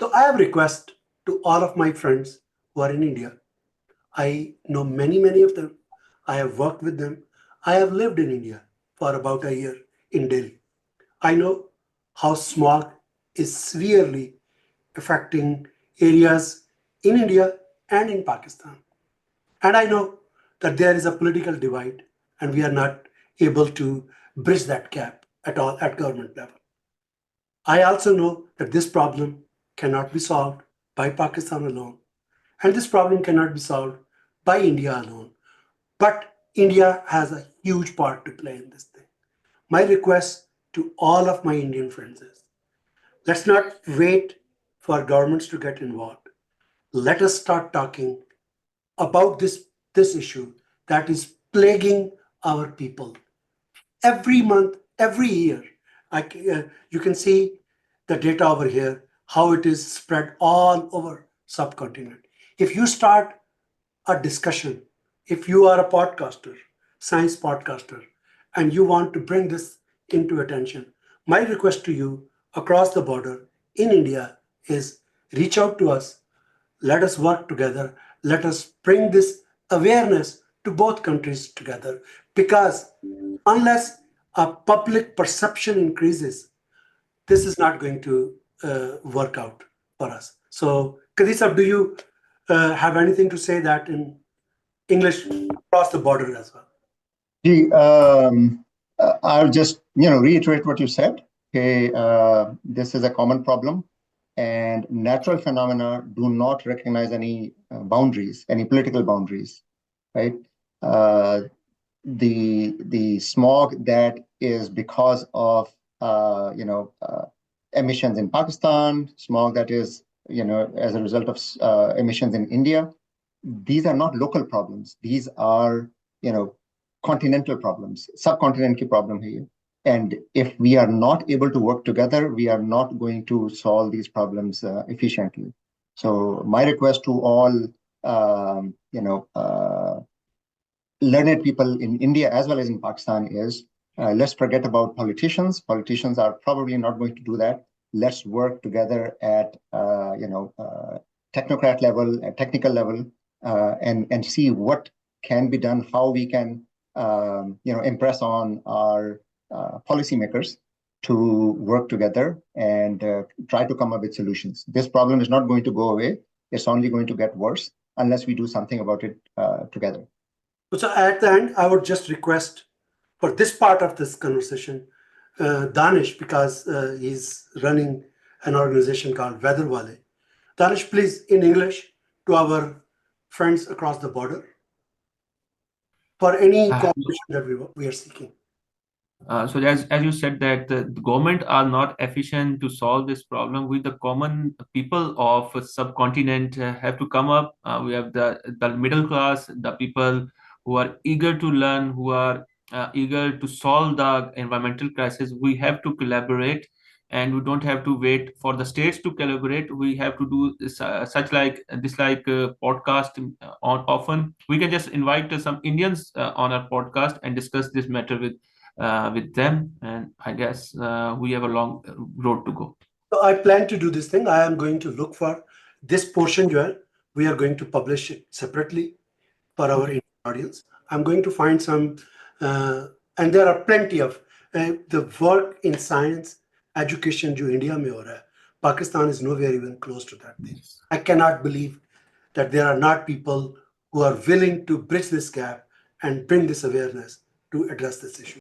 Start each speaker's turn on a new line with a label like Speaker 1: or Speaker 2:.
Speaker 1: So I have request to all of my friends who are in India. I know many of them. I have worked with them. I have lived in India for about a year in Delhi. I know how smog is severely affecting areas in India and in Pakistan. And I know that there is a political divide and we are not able to bridge that gap at all at government level. I also know that this problem cannot be solved by Pakistan alone, and this problem cannot be solved by India alone. But India has a huge part to play in this thing. My request to all of my Indian friends is let's not wait for governments to get involved. Let us start talking about this issue that is plaguing our people every month, every year. You can see the data over here, how it is spread all over subcontinent. If you start a discussion, if you are a podcaster, science podcaster, and you want to bring this into attention, my request to you across the border in India is reach out to us. Let us work together. Let us bring this awareness to both countries together. Because unless a public perception increases, this is not going to work out for us. So, Kadisa, do you have anything to say that in English across the border as well?
Speaker 2: Gee, I'll just reiterate what you said. Okay, this is a common problem, and natural phenomena do not recognize any boundaries, any political boundaries, right? Uh, the smog that is because of emissions in Pakistan, smog that is as a result of emissions in India. These are not local problems. These are continental problems, subcontinent ki problem hai ye. And if we are not able to work together, we are not going to solve these problems efficiently. So my request to all, um, you know, uh, learned people in India as well as in Pakistan is let's forget about politicians. Politicians are probably not going to do that. Let's work together at technocrat level, at technical level, and see what can be done, how we can impress on our policymakers to work together and try to come up with solutions. This problem is not going to go away. It's only going to get worse unless we do something about it together.
Speaker 1: So at the end, I would just request for this part of this conversation, Danish, because he's running an organization called Weather Wale. Danish, please, in English, to our friends across the border, for any
Speaker 3: Uh,
Speaker 1: cooperation that we are seeking.
Speaker 3: so as you said that the government are not efficient to solve this problem. With the common people of a subcontinent have to come up. We have the middle class, the people who are eager to learn, who are eager to solve the environmental crisis. We have to collaborate, and we don't have to wait for the states to collaborate. We have to do such like this like podcast on often. We can just invite some Indians on our podcast and discuss this matter with them, and I guess we have a long road to go.
Speaker 1: So I plan to do this thing. I am going to look for this portion, Joel. We are going to publish it separately for our Indian audience. I'm going to find some, and there are plenty of the work in science, education जो India में हो रहा है. Pakistan is nowhere even close to that thing. I cannot believe that there are not people who are willing to bridge this gap and bring this awareness to address this issue.